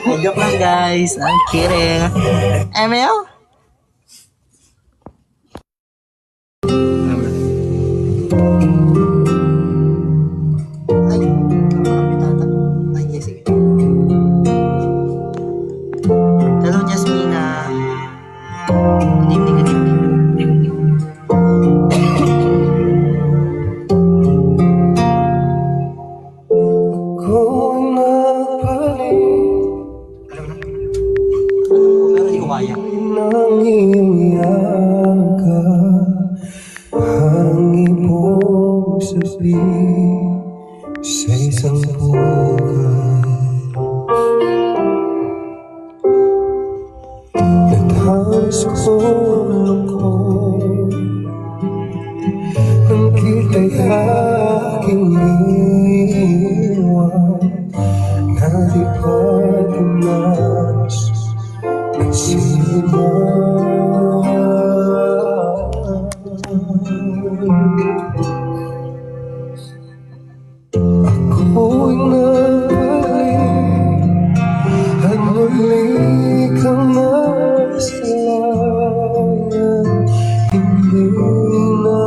Joke lang guys. I'm kidding. Emil? Hello, Jasmina. Good evening, good evening. Kung napalit Pero di ko kaya. ng iyong yaga, parang ibong sabi sa isang buhay. Naghalos kong lungkot nang kita'y aking iwan, na di pa dumanas ang sinuman. Ako'y nabalik at muli kang nasalayan. Hindi na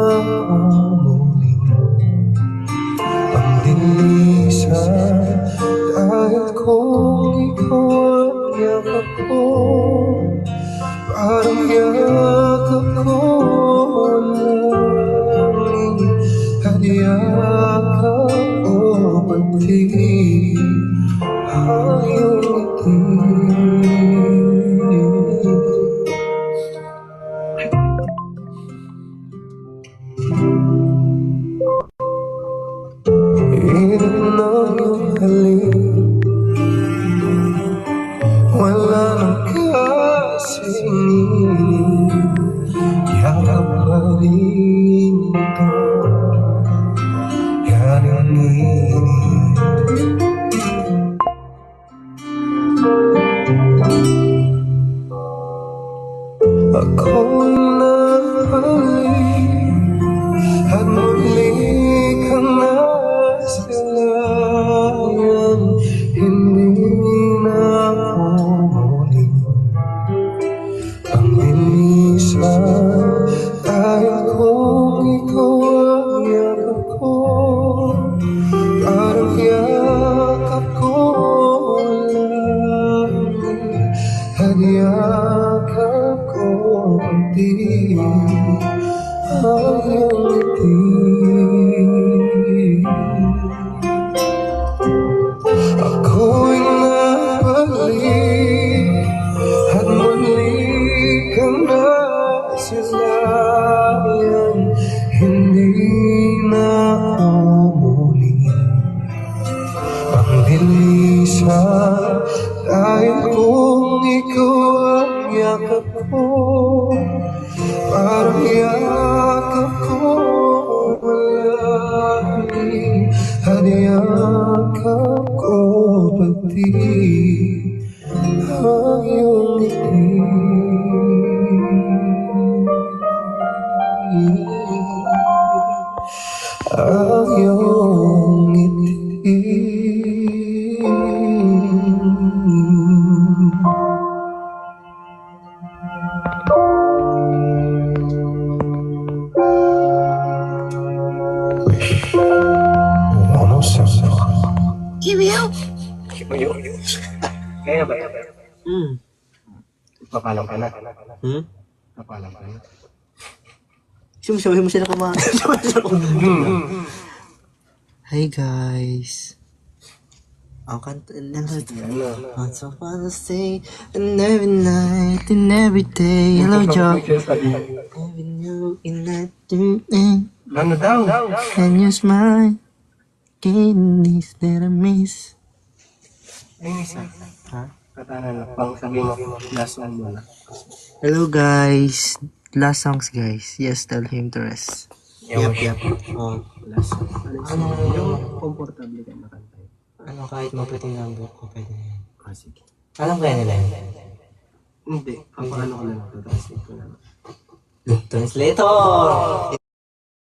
muling ang lilisan, dahil kung ikaw ang yakap ko, parang yakap ko langit, at yakap ko pati ang iyong ngiti. Ilan ang iyong halik, wala nang kasing yakap pa rin ito, yaring ako'y nabalik at muli kang nasalayan. Hindi na ako muling ang lilisan, dahil kung ikaw ang yakap ko, parang yakap ko langit, at yakap ko pati ang iyong ngiti. Ako'y nabalik at muli kang nasalayan. Hindi na ako muli ang lilisan, dahil kung ikaw ang yakap ko, parang yakap ko langit, at yakap ko pati ang iyong ngiti. Ang iyong ngiti. Ano sabi? Emil? Kaya ba? Papalam ka na. Papalam ka na. Sumasabi mo sila kumain. Hi guys. Ang kanta na once upon a stay, and every night and every day. Hello, Joe. Every new in that dream, Ano daw? and you smile. Kidneys that I miss. Ay, isa. Ha? Katana na. Pang sabi mo, last one mo na. Hello guys. Last songs guys. Yes, tell him to rest. Yep. Oh, Last one. ano Yung komportable ka na kanta. ano kahit maputing number ko pwede na yan. Sige. Alam kaya nila yun? Hindi. Ang paano ko na lang. Translate ko na lang. Translator!